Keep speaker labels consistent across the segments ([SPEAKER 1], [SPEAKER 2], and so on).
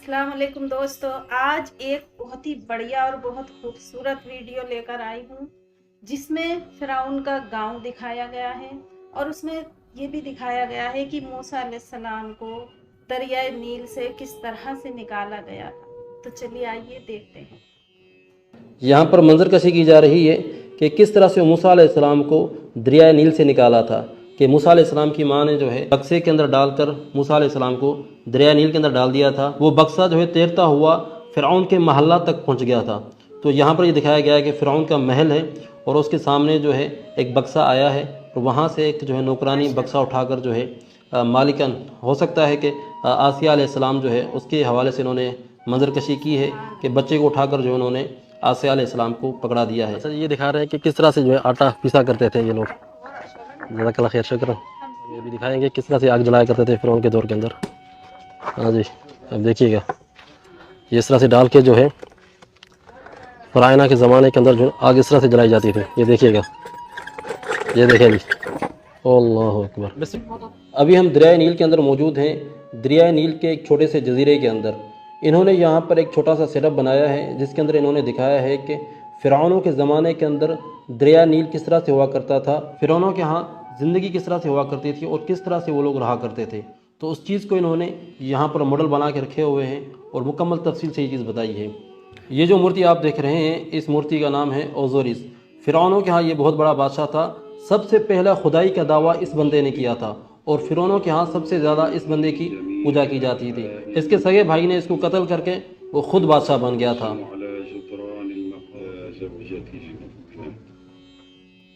[SPEAKER 1] अस्सलाम वालेकुम दोस्तों, आज एक बहुत ही बढ़िया और बहुत खूबसूरत वीडियो लेकर आई हूँ जिसमें फिरौन का गांव दिखाया गया है और उसमें ये भी दिखाया गया है कि मूसा अलैहिस्सलाम को दरियाए नील से किस तरह से निकाला गया था। तो चलिए आइए देखते हैं।
[SPEAKER 2] यहाँ पर मंजर कशी की जा रही है कि किस तरह से मूसा अलैहिस्सलाम को दरियाए नील से निकाला था। कि मूसा अलैहिस्सलाम की माँ ने जो है बक्से के अंदर डालकर मूसा अलैहिस्सलाम को दरियाए नील के अंदर डाल दिया था। वो बक्सा जो है तैरता हुआ फ़िरौन के महल्ला तक पहुँच गया था। तो यहाँ पर ये दिखाया गया है कि फ़िरौन का महल है और उसके सामने जो है एक बक्सा आया है और वहाँ से एक जो है नौकरानी बक्सा उठाकर जो है मालिकन हो सकता है कि आसिया अलैहिस्सलाम जो है उसके हवाले से इन्होंने मंजर कशी की है कि बच्चे को उठाकर जो उन्होंने आसिया अलैहिस्सलाम को पकड़ा दिया है। सर ये दिखा रहे हैं कि किस तरह से जो है आटा पीसा करते थे ये लोग। जज़ाकल्लाह खैर, शुक्र। ये भी दिखाएंगे किस तरह से आग जलाया करते थे फ़िरौन के दौर के अंदर। हाँ जी, अब देखिएगा ये इस तरह से डाल के जो है फ़िरौन के ज़माने के अंदर जो आग इस तरह से जलाई जाती थी। ये देखिएगा, ये देखें जी, अल्लाहु अकबर। अभी हम दरियाए नील के अंदर मौजूद हैं, दरियाए नील के एक छोटे से जजीरे के अंदर। इन्होंने यहाँ पर एक छोटा सा सेटअप बनाया है जिसके अंदर इन्होंने दिखाया है कि फ़िरौनों के ज़माने के अंदर दरिया नील किस तरह से हुआ करता था, फ़िरौनों के यहाँ ज़िंदगी किस तरह से हुआ करती थी और किस तरह से वो लोग रहा करते थे। तो उस चीज़ को इन्होंने यहाँ पर मॉडल बना के रखे हुए हैं और मुकम्मल तफसील से ये चीज़ बताई है। ये जो मूर्ति आप देख रहे हैं, इस मूर्ति का नाम है ओज़ोरिस। फ़िरौनों के यहाँ ये बहुत बड़ा बादशाह था। सबसे पहला खुदाई का दावा इस बंदे ने किया था और फ़िरौनों के यहाँ सबसे ज़्यादा इस बंदे की पूजा की जाती थी। इसके सगे भाई ने इसको कत्ल करके वो खुद बादशाह बन गया था।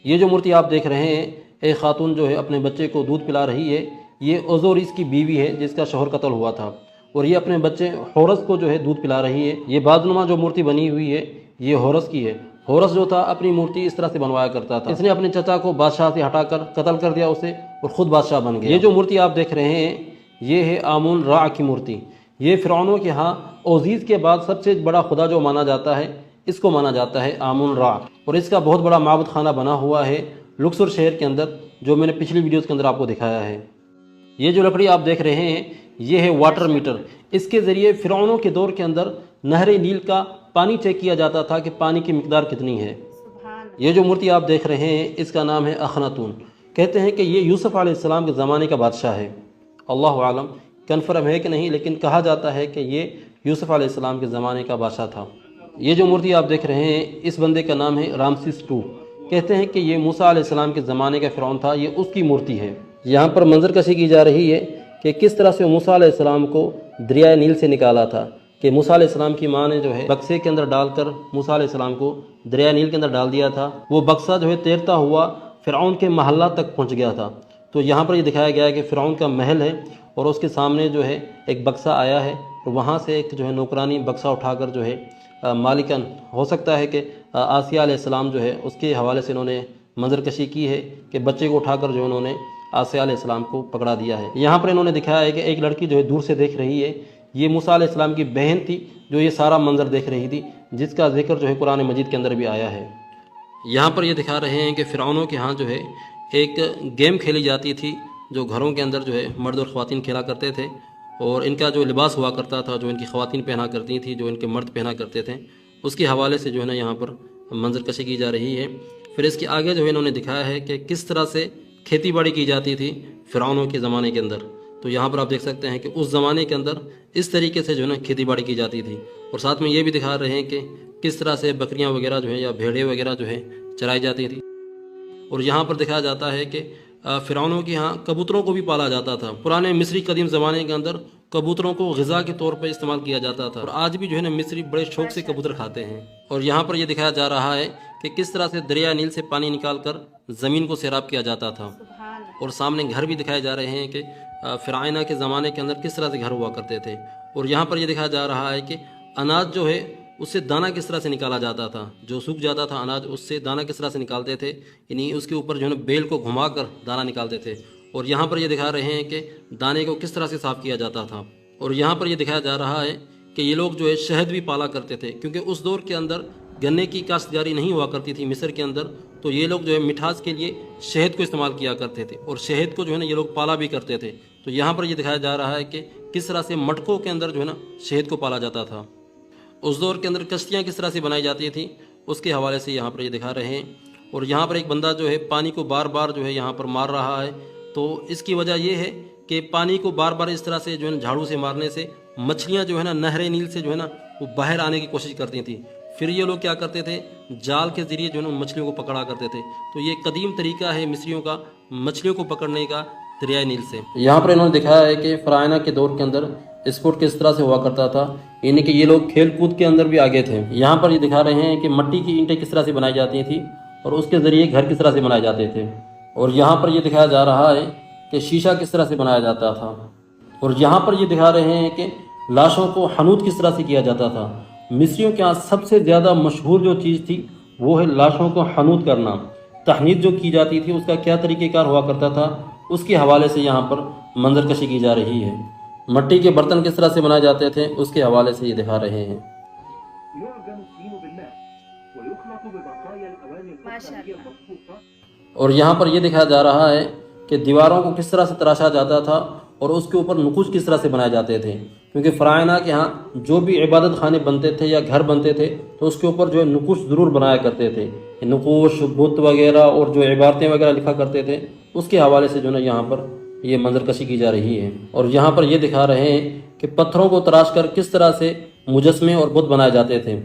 [SPEAKER 2] ये जो मूर्ति आप देख रहे हैं, एक खातून जो है अपने बच्चे को दूध पिला रही है। ये ओज़ोरिस की बीवी है जिसका शौहर कत्ल हुआ था और ये अपने बच्चे होरस को जो है दूध पिला रही है। ये बादनुमा जो मूर्ति बनी हुई है ये होरस की है। होरस जो था अपनी मूर्ति इस तरह से बनवाया करता था। इसने अपने चचा को बादशाह से हटाकर कत्ल कर दिया उसे और ख़ुद बादशाह बन गया। ये जो मूर्ति आप देख रहे हैं ये है आमुन रा की मूर्ति। ये फ़िरौनों के यहाँ ओज़ीज़ के बाद सबसे बड़ा खुदा जो माना जाता है इसको माना जाता है आमुन रा। और इसका बहुत बड़ा माबूद खाना बना हुआ है लुक्सर शहर के अंदर, जो मैंने पिछली वीडियोज़ के अंदर आपको दिखाया है। ये जो लकड़ी आप देख रहे हैं ये है वाटर मीटर। इसके ज़रिए फ़िरौनों के दौर के अंदर नहर नील का पानी चेक किया जाता था कि पानी की मिकदार कितनी है। ये जो मूर्ति आप देख रहे हैं इसका नाम है अखनातून। कहते हैं कि ये यूसुफ अलैहिस्सलाम के ज़माने का बादशाह है। अल्लाह आलम कन्फर्म है कि नहीं, लेकिन कहा जाता है कि ये यूसुफ अलैहिस्सलाम के ज़माने का बादशाह था। ये जो मूर्ति आप देख रहे हैं इस बंदे का नाम है रामसिस II। कहते हैं कि ये मूसा अलैहिस्सलाम के ज़माने का फ़िरौन था, ये उसकी मूर्ति है। यहाँ पर मंजर कशी की जा रही है कि किस तरह से मूसा अलैहिस्सलाम को दरियाए नील से निकाला था। कि मूसा अलैहिस्सलाम की माँ ने जो है बक्से के अंदर डालकर मूसा अलैहिस्सलाम को दरियाए नील के अंदर डाल दिया था। वो बक्सा जो है तैरता हुआ फ़िरौन के महल्ला तक पहुँच गया था। तो यहाँ पर ये दिखाया गया है कि फ़िरौन का महल है और उसके सामने जो है एक बक्सा आया है और वहाँ से एक जो है नौकरानी बक्सा उठाकर जो है मालिकन हो सकता है कि आसिया अलैहिस्सलाम जो है उसके हवाले से इन्होंने मंजर कशी की है कि बच्चे को उठाकर जो उन्होंने आसिया अलैहिस्सलाम को पकड़ा दिया है। यहाँ पर इन्होंने दिखाया है कि एक लड़की जो है दूर से देख रही है। ये मूसा अलैहिस्सलाम की बहन थी जो ये सारा मंजर देख रही थी, जिसका जिक्र जो है कुरान मजीद के अंदर भी आया है। यहाँ पर ये दिखा रहे हैं कि फ़िरौनों के यहाँ जो है एक गेम खेली जाती थी जो घरों के अंदर जो है मर्द और ख़वातीन खेला करते थे और इनका जो लिबास हुआ करता था, जो इनकी ख़वातीन पहना करती थी, जो इनके मर्द पहना करते थे, उसके हवाले से जो है ना यहाँ पर मंजर कशी की जा रही है। फिर इसके आगे जो है इन्होंने दिखाया है कि किस तरह से खेती बाड़ी की जाती थी फ़िरौनों के ज़माने के अंदर। तो यहाँ पर आप देख सकते हैं कि उस ज़माने के अंदर इस तरीके से जो है ना खेती बाड़ी की जाती थी और साथ में ये भी दिखा रहे हैं कि किस तरह से बकरियाँ वगैरह जो है या भेड़ें वगैरह जो है चराई जाती थी। और यहाँ पर दिखाया जाता है कि फ़िरौनों के यहाँ कबूतरों को भी पाला जाता था। पुराने मिस्री कदीम ज़माने के अंदर कबूतरों को ग़िज़ा के तौर पर इस्तेमाल किया जाता था और आज भी जो है ना मिस्री बड़े शौक़ से कबूतर खाते हैं। और यहाँ पर यह दिखाया जा रहा है कि किस तरह से दरिया नील से पानी निकाल कर ज़मीन को सैराब किया जाता था। और सामने घर भी दिखाए जा रहे हैं कि फ़िरौन के ज़माने के अंदर किस तरह से घर हुआ करते थे। और यहाँ पर यह दिखाया जा रहा है कि अनाज जो है उससे दाना किस तरह से निकाला जाता था। जो सूख जाता था अनाज उससे दाना किस तरह से निकालते थे, यानी उसके ऊपर जो है ना बेल को घुमाकर दाना निकालते थे। और यहाँ पर ये दिखा रहे हैं कि दाने को किस तरह से साफ़ किया जाता था। और यहाँ पर यह दिखाया जा रहा है कि ये लोग जो है शहद भी पाला करते थे, क्योंकि उस दौर के अंदर गन्ने की काश्तकारी नहीं हुआ करती थी मिस्र के अंदर। तो ये लोग जो है मिठास के लिए शहद को इस्तेमाल किया करते थे और शहद को जो है ना ये लोग पाला भी करते थे। तो यहाँ पर ये दिखाया जा रहा है कि किस तरह से मटकों के अंदर जो है ना शहद को पाला जाता था। उस दौर के अंदर कश्तियाँ किस तरह से बनाई जाती थी उसके हवाले से यहाँ पर ये दिखा रहे हैं। और यहाँ पर एक बंदा जो है पानी को बार बार जो है यहाँ पर मार रहा है। तो इसकी वजह ये है कि पानी को बार बार इस तरह से जो है ना झाड़ू से मारने से मछलियाँ जो है ना नहर नील से जो है ना वो बाहर आने की कोशिश करती थी। फिर ये लोग क्या करते थे, जाल के ज़रिए जो है ना मछलियों को पकड़ा करते थे। तो ये कदीम तरीका है मिस्रियों का मछलियों को पकड़ने का दरियाए नील से। यहाँ पर इन्होंने दिखाया है कि फ़राइना के दौर के अंदर स्पोर्ट किस तरह से हुआ करता था, यानी कि ये लोग खेल कूद के अंदर भी आगे थे। यहाँ पर ये दिखा रहे हैं कि मिट्टी की ईंटें किस तरह से बनाई जाती थी और उसके ज़रिए घर किस तरह से बनाए जाते थे। और यहाँ पर ये दिखाया जा रहा है कि शीशा किस तरह से बनाया जाता था। और यहाँ पर ये दिखा रहे हैं कि लाशों को हनूत किस तरह से किया जाता था। मिस्रियों के यहाँ सबसे ज़्यादा मशहूर जो चीज़ थी वो है लाशों को हनूत करना। तहनीत जो की जाती थी उसका क्या तरीक़ेकार हुआ करता था उसके हवाले से यहाँ पर मंजरकशी की जा रही है। मिट्टी के बर्तन किस तरह से बनाए जाते थे उसके हवाले से ये दिखा रहे हैं। और यहाँ पर यह दिखाया जा रहा है कि दीवारों को किस तरह से तराशा जाता था और उसके ऊपर नुकुश किस तरह से बनाए जाते थे। क्योंकि फ़राइना के यहाँ जो भी इबादत खाने बनते थे या घर बनते थे तो उसके ऊपर जो है नुकुश ज़रूर बनाया करते थे। नुकुश बुत वगैरह और जो इबारतें वगैरह लिखा करते थे उसके हवाले से जो है यहाँ पर ये मंजरकशी की जा रही है। और यहाँ पर ये दिखा रहे हैं कि पत्थरों को तराश कर किस तरह से मुजस्मे और बुत बनाए जाते थे।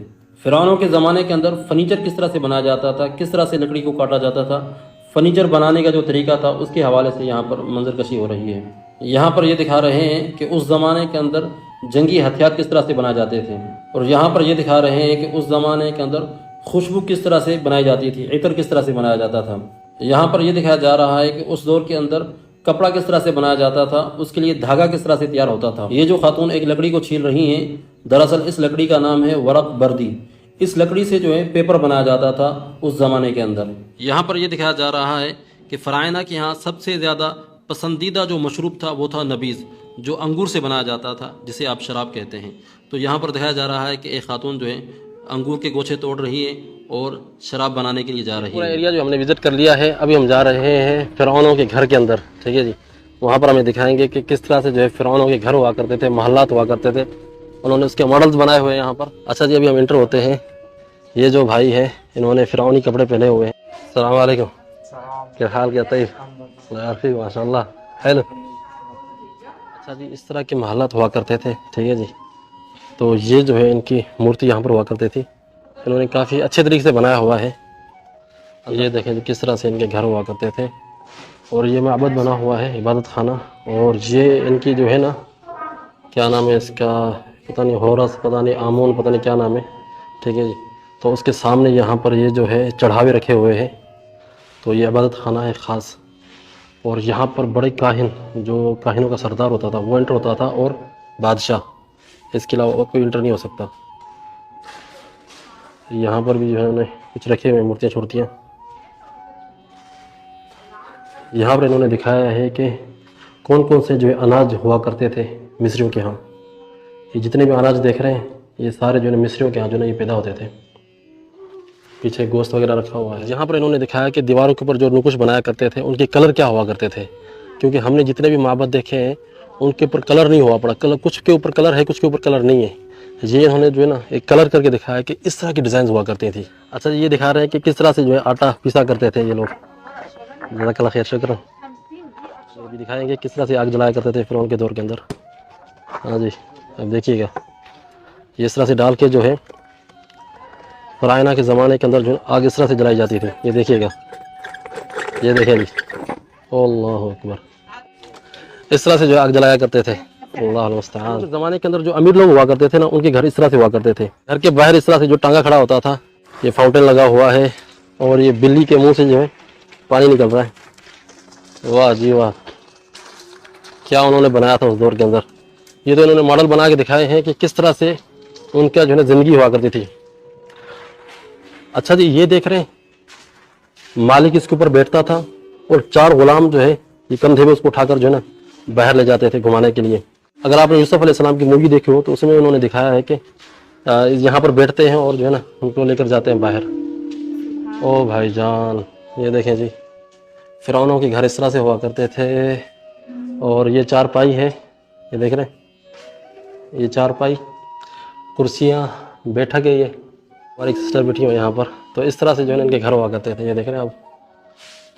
[SPEAKER 2] फ़िरौनों के ज़माने के अंदर फर्नीचर किस तरह से बनाया जाता था, किस तरह से लकड़ी को काटा जाता था, फर्नीचर बनाने का जो तरीका था उसके हवाले से यहाँ पर मंजरकशी हो रही है। यहाँ पर ये दिखा रहे हैं कि उस ज़माने के अंदर जंगी हथियार किस तरह से बनाए जाते थे। और यहाँ पर ये दिखा रहे हैं कि उस ज़माने के अंदर खुशबू किस तरह से बनाई जाती थी, इतर किस तरह से बनाया जाता था। यहाँ पर यह दिखाया जा रहा है कि उस दौर के अंदर कपड़ा किस तरह से बनाया जाता था, उसके लिए धागा किस तरह से तैयार होता था। ये जो खातून एक लकड़ी को छील रही हैं, दरअसल इस लकड़ी का नाम है वरक बर्दी। इस लकड़ी से जो है पेपर बनाया जाता था उस ज़माने के अंदर। यहाँ पर यह दिखाया जा रहा है कि फ़राइना के यहाँ सबसे ज़्यादा पसंदीदा जो मशरूब था वो था नबीज़, जो अंगूर से बनाया जाता था, जिसे आप शराब कहते हैं। तो यहाँ पर दिखाया जा रहा है कि एक खातून जो है अंगूर के गोछे तोड़ रही है और शराब बनाने के लिए जा रही है। पूरा एरिया जो हमने विज़िट कर लिया है, अभी हम जा रहे हैं फ़िरौनों के घर के अंदर। ठीक है जी, वहाँ पर हमें दिखाएंगे कि किस तरह से जो है फ़िरौनों के घर हुआ करते थे, महल्लात हुआ करते थे, उन्होंने उसके मॉडल्स बनाए हुए हैं यहाँ पर। अच्छा जी, अभी हम इंटर होते हैं। ये जो भाई है इन्होंने फ़िरौनी कपड़े पहने हुए हैं। अस्सलाम वालेकुम, क्या हाल, क्या तैफ, माशाल्लाह, हेलो। अच्छा जी, इस तरह के महल्लात हुआ करते थे। ठीक है जी, तो ये जो है इनकी मूर्ति यहाँ पर हुआ करती थी, इन्होंने काफ़ी अच्छे तरीके से बनाया हुआ है। ये देखें जी किस तरह से इनके घर हुआ करते थे। और ये माबद बना हुआ है, इबादत खाना। और ये इनकी जो है ना, क्या नाम है इसका, पता नहीं, होरस, पता नहीं, आमून, पता नहीं क्या नाम है। ठीक है जी, तो उसके सामने यहाँ पर ये जो है चढ़ावे रखे हुए हैं। तो ये इबादत खाना है ख़ास। और यहाँ पर बड़े काहिन, जो काहिनों का सरदार होता था वो एंटर होता था, और बादशाह, इसके अलावा और कोई एंटर नहीं हो सकता। यहाँ पर भी जो है उन्होंने कुछ रखे हुए मूर्तियाँ छोड़तियाँ। यहाँ पर इन्होंने दिखाया है कि कौन कौन से जो है अनाज हुआ करते थे मिस्रियों के यहाँ। ये जितने भी अनाज देख रहे हैं ये सारे जो है मिस्रियों के यहाँ जो है ये पैदा होते थे। पीछे गोश्त वगैरह रखा हुआ है। यहाँ पर इन्होंने दिखाया कि दीवारों के ऊपर जो नुकुश बनाया करते थे उनके कलर क्या हुआ करते थे, क्योंकि हमने जितने भी माबद देखे हैं उनके ऊपर कलर नहीं हुआ पड़ा। कलर कुछ के ऊपर कलर है, कुछ के ऊपर कलर नहीं है। ये इन्होंने जो है ना एक कलर करके दिखाया कि इस तरह की डिज़ाइन हुआ करती थी। अच्छा, ये दिखा रहे हैं कि किस तरह से जो है आटा पीसा करते थे ये लोग। जज़ाकल्लाह खैर, शुक्र। ये भी दिखाएंगे किस तरह से आग जलाया करते थे फ़िरौन के दौर के अंदर। हाँ जी, अब देखिएगा ये इस तरह से डाल के जो है फ़राइना के ज़माने के अंदर जो आग इस तरह से जलाई जाती थी। ये देखिएगा, ये देखें जी, अल्लाहु अकबर, इस तरह से जो आग जलाया करते थे। अल्लाह मुस्तआन। ज़माने के अंदर जो अमीर लोग हुआ करते थे ना, उनके घर इस तरह से हुआ करते थे। घर के बाहर इस तरह से जो टांगा खड़ा होता था, ये फाउंटेन लगा हुआ है और ये बिल्ली के मुंह से जो है पानी निकल रहा है। वाह जी वाह, क्या उन्होंने बनाया था उस दौर के अंदर। ये तो इन्होंने मॉडल बना के दिखाए हैं कि किस तरह से उनका जो है ज़िंदगी हुआ करती थी। अच्छा जी, ये देख रहे हैं, मालिक इसके ऊपर बैठता था और 4 गुलाम जो है ये कंधे में उसको उठाकर जो है ना बाहर ले जाते थे घुमाने के लिए। अगर आपने यूसुफ अलैहिस्सलाम की मूवी देखी हो तो उसमें उन्होंने दिखाया है कि यहाँ पर बैठते हैं और जो है ना उनको लेकर जाते हैं बाहर। ओ भाईजान, ये देखें जी, फ़िरौनों के घर इस तरह से हुआ करते थे। और ये 4 पाई है, ये देख रहे हैं, ये चारपाई, कुर्सियाँ, बैठक है ये, और एक सिस्टर बैठी हुई यहाँ पर। तो इस तरह से जो है ना इनके घर हुआ करते थे। ये देख रहे हैं आप।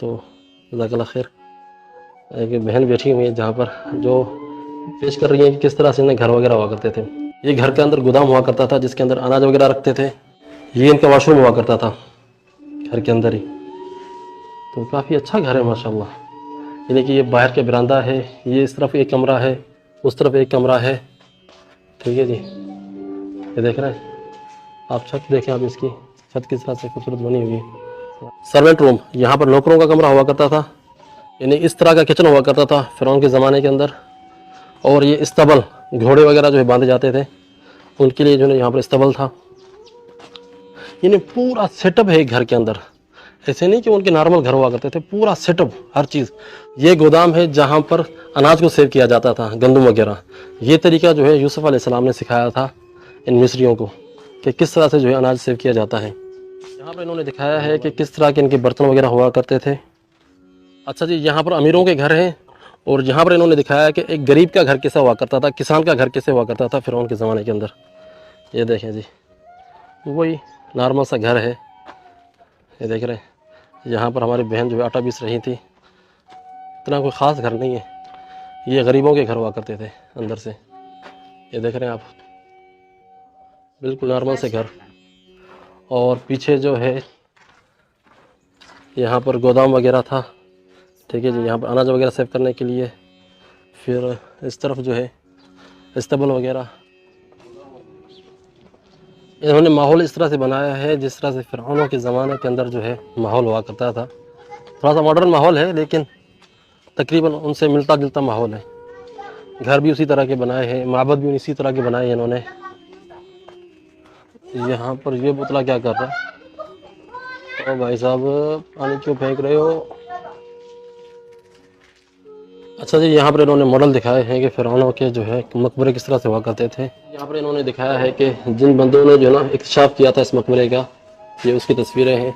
[SPEAKER 2] तो जज़ाकल्लाह खैर, एक बहन बैठी हुई है जहाँ पर, जो पेश कर रही है कि किस तरह से इन्हें घर वगैरह हुआ करते थे। ये घर के अंदर गोदाम हुआ करता था जिसके अंदर अनाज वगैरह रखते थे। ये इनका वॉशरूम हुआ करता था घर के अंदर ही। तो काफ़ी अच्छा घर है माशाल्लाह। यानी कि ये बाहर का बरामदा है, ये इस तरफ एक कमरा है, उस तरफ एक कमरा है। ठीक है जी, ये देख रहे हैं आप। छत देखें आप, इसकी छत किस तरह से खूबसूरत बनी हुई है। सर्वेंट रूम, यहाँ पर नौकरों का कमरा हुआ करता था। यानी इस तरह का किचन हुआ करता था फ़िरौन के ज़माने के अंदर। और ये इस्तबल, घोड़े वगैरह जो है बांधे जाते थे उनके लिए जो है यहाँ पर इस्तबल था। यानी पूरा सेटअप है घर के अंदर। ऐसे नहीं कि उनके नॉर्मल घर हुआ करते थे, पूरा सेटअप हर चीज़। ये गोदाम है जहाँ पर अनाज को सेव किया जाता था, गंदम वगैरह। ये तरीका जो है यूसुफ अलैहिस्सलाम ने सिखाया था इन मिस्रियों को कि किस तरह से जो है अनाज सेव किया जाता है। यहाँ पर इन्होंने दिखाया है कि किस तरह के इनके बर्तन वगैरह हुआ करते थे। अच्छा जी, यहाँ पर अमीरों के घर हैं। और यहाँ पर इन्होंने दिखाया कि एक गरीब का घर कैसा हुआ करता था, किसान का घर कैसे हुआ करता था फ़िरौन के ज़माने के अंदर। ये देखें जी, वही नॉर्मल सा घर है। ये देख रहे हैं, यहाँ पर हमारी बहन जो है आटा पीस रही थी। इतना कोई ख़ास घर नहीं है, ये गरीबों के घर हुआ करते थे अंदर से। ये देख रहे हैं आप, बिल्कुल नॉर्मल से घर। और पीछे जो है यहाँ पर गोदाम वगैरह था। ठीक है जी, यहाँ पर अनाज वगैरह सेव करने के लिए। फिर इस तरफ जो है इस्तबल वगैरह। इन्होंने माहौल इस तरह से बनाया है जिस तरह से फ़िरौनों के ज़माने के अंदर जो है माहौल हुआ करता था। थोड़ा सा मॉडर्न माहौल है लेकिन तकरीबन उनसे मिलता जुलता माहौल है। घर भी उसी तरह के बनाए हैं, माबद भी इसी तरह के बनाए हैं इन्होंने। यहाँ पर ये पुतला क्या कर रहा है? ओ भाई साहब, पानी क्यों फेंक रहे हो? अच्छा जी, यहाँ पर इन्होंने मॉडल दिखाए हैं कि फ़िरौनों के जो है मकबरे किस तरह से हुआ करते थे। यहाँ पर इन्होंने दिखाया है कि जिन बंदों ने जो ना इक्तिशाफ किया था इस मकबरे का, ये उसकी तस्वीरें हैं।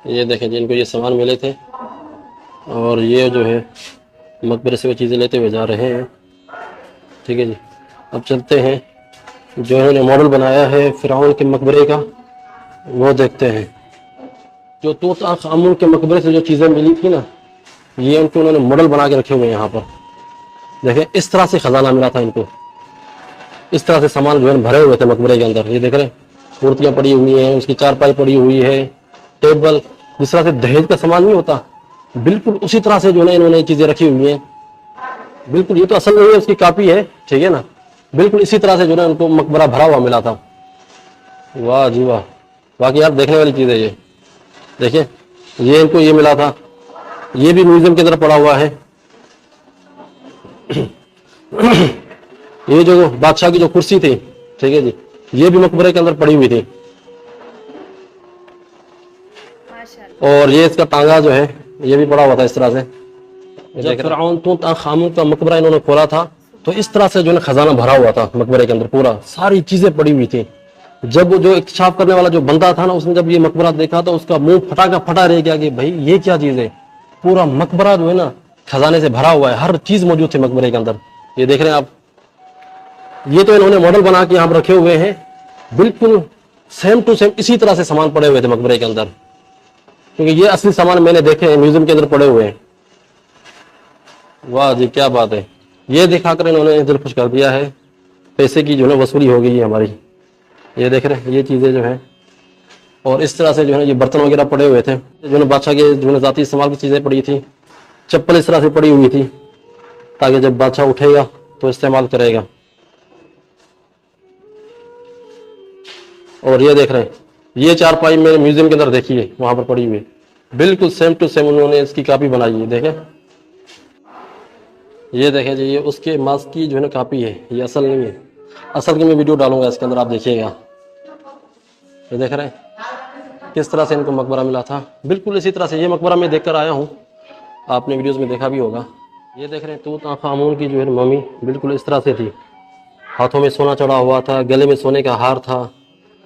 [SPEAKER 2] ये देखें जिनको ये सामान मिले थे, और ये जो है मकबरे से वो चीज़ें लेते हुए जा रहे हैं। ठीक है जी, अब चलते हैं जो इन्होंने मॉडल बनाया है फ़िरौन के मकबरे का, वो देखते हैं। जो तूत आंख आमून के मकबरे से जो चीज़ें मिली थी ना, ये उनको उन्होंने मॉडल बना के रखे हुए हैं यहाँ पर। देखें इस तरह से खजाना मिला था इनको, इस तरह से सामान जो है भरे हुए थे मकबरे के अंदर। ये देख रहे हैं, मूर्तियाँ पड़ी हुई हैं, उसकी चारपाई पड़ी हुई है, टेबल। जिस तरह से दहेज का सामान नहीं होता, बिल्कुल उसी तरह से जो है इन्होंने चीज़ें रखी हुई हैं। बिल्कुल, ये तो असल नहीं है, उसकी कॉपी है। ठीक है ना, बिल्कुल इसी तरह से जो है उनको मकबरा भरा हुआ मिला था। वाह जी वाह, बाकी यार देखने वाली चीज़ है ये। देखिए, ये इनको ये मिला था, ये भी म्यूजियम के अंदर पड़ा हुआ है। ये जो बादशाह की जो कुर्सी थी, ठीक है जी, ये भी मकबरे के अंदर पड़ी हुई थी। और ये इसका टांगा जो है ये भी पड़ा हुआ था इस तरह से। जब फ़िरऔन तूत आंख आमून का मकबरा इन्होंने खोला था तो इस तरह से जो है खजाना भरा हुआ था मकबरे के अंदर, पूरा सारी चीजें पड़ी हुई थी। जब जो इक्तिशाफ करने वाला जो बंदा था ना, उसने जब ये मकबरा देखा तो उसका मुंह फटा का फटा रह गया कि भाई ये क्या चीज है। पूरा मकबरा जो है ना खजाने से भरा हुआ है, हर चीज मौजूद थी मकबरे के अंदर। ये देख रहे हैं आप, ये तो इन्होंने मॉडल बना के यहाँ पर रखे हुए हैं। बिल्कुल सेम टू सेम इसी तरह से सामान पड़े हुए थे मकबरे के अंदर, क्योंकि ये असली सामान मैंने देखे हैं म्यूजियम के अंदर पड़े हुए हैं। वाह जी क्या बात है, ये दिखाकर इन्होंने दिल खुश कर दिया है। पैसे की जो है वसूली हो गई है हमारी। ये देख रहे हैं ये चीज़ें जो है, और इस तरह से जो है ये बर्तन वगैरह पड़े हुए थे, जो है बादशाह के जो है ज़ाती इस्तेमाल की चीज़ें पड़ी थी। चप्पल इस तरह से पड़ी हुई थी ताकि जब बादशाह उठेगा तो इस्तेमाल करेगा। और ये देख रहे हैं ये चारपाई मेरे म्यूजियम के अंदर देखी है, वहां पर पड़ी हुई, बिल्कुल सेम टू सेम उन्होंने इसकी कॉपी बनाई है। देखें, ये देखें जी, ये उसके मास्क की जो है ना कॉपी है, ये असल नहीं है। असल की मैं वीडियो डालूंगा इसके अंदर, आप देखिएगा। ये देख रहे हैं किस तरह से इनको मकबरा मिला था, बिल्कुल इसी तरह से। ये मकबरा मैं देखकर आया हूँ, आपने वीडियोस में देखा भी होगा। ये देख रहे हैं तूत आंख आमून की जो है मम्मी बिल्कुल इस तरह से थी, हाथों में सोना चढ़ा हुआ था, गले में सोने का हार था,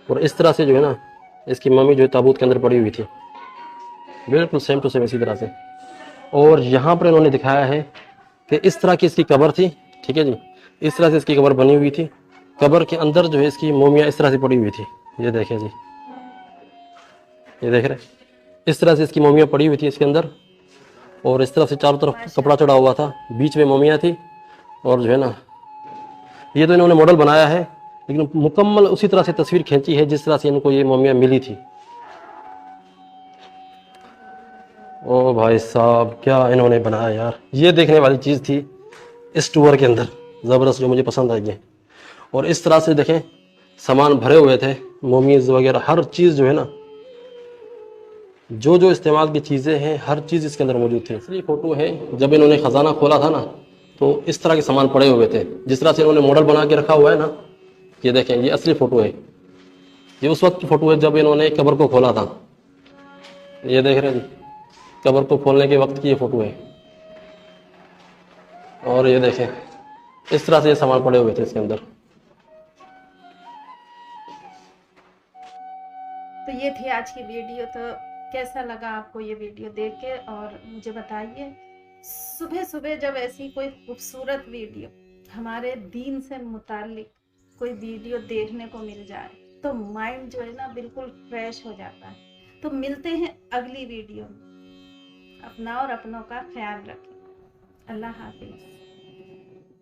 [SPEAKER 2] और इस तरह से जो है ना इसकी मम्मी जो है ताबूत के अंदर पड़ी हुई थी, बिल्कुल सेम टू सेम इसी तरह से। और यहाँ पर इन्होंने दिखाया है कि इस तरह की इसकी कब्र थी, ठीक है जी, इस तरह से इसकी कब्र बनी हुई थी। कब्र के अंदर जो है इसकी मोमियाँ इस तरह से पड़ी हुई थी। ये देखें जी, ये देख रहे हैं, इस तरह से इसकी मोमियाँ पड़ी हुई थी इसके अंदर, और इस तरह से चारों तरफ कपड़ा चढ़ा हुआ था, बीच में मोमियाँ थी। और जो है ना, ये तो इन्होंने मॉडल बनाया है, लेकिन मुकम्मल उसी तरह से तस्वीर खींची है जिस तरह से इनको ये मोमियाँ मिली थी। ओ भाई साहब, क्या इन्होंने बनाया यार। ये देखने वाली चीज़ थी इस टूर के अंदर, ज़बरदस्त, जो मुझे पसंद आई है। और इस तरह से देखें, सामान भरे हुए थे, मोमीज़ वगैरह हर चीज़ जो है ना, जो जो इस्तेमाल की चीज़ें हैं हर चीज़ इसके अंदर मौजूद थी। असली फ़ोटो है जब इन्होंने ख़जाना खोला था ना, तो इस तरह के सामान पड़े हुए थे, जिस तरह से इन्होंने मॉडल बना के रखा हुआ है ना। ये देखें, ये असली फ़ोटो है, ये उस वक्त की फ़ोटो है जब इन्होंने कब्र को खोला था। ये देख रहे हैं जी, कब्र को खोलने के वक्त की ये फ़ोटो है। और ये देखें, इस तरह से ये सामान पड़े हुए थे इसके अंदर।
[SPEAKER 1] तो ये थी आज की वीडियो। तो कैसा लगा आपको ये वीडियो देख के, और मुझे बताइए। सुबह सुबह जब ऐसी कोई खूबसूरत वीडियो हमारे दीन से मुताल्लिक कोई वीडियो देखने को मिल जाए तो माइंड जो है ना बिल्कुल फ्रेश हो जाता है। तो मिलते हैं अगली वीडियो में। अपना और अपनों का ख्याल रखें। अल्लाह हाफिज़।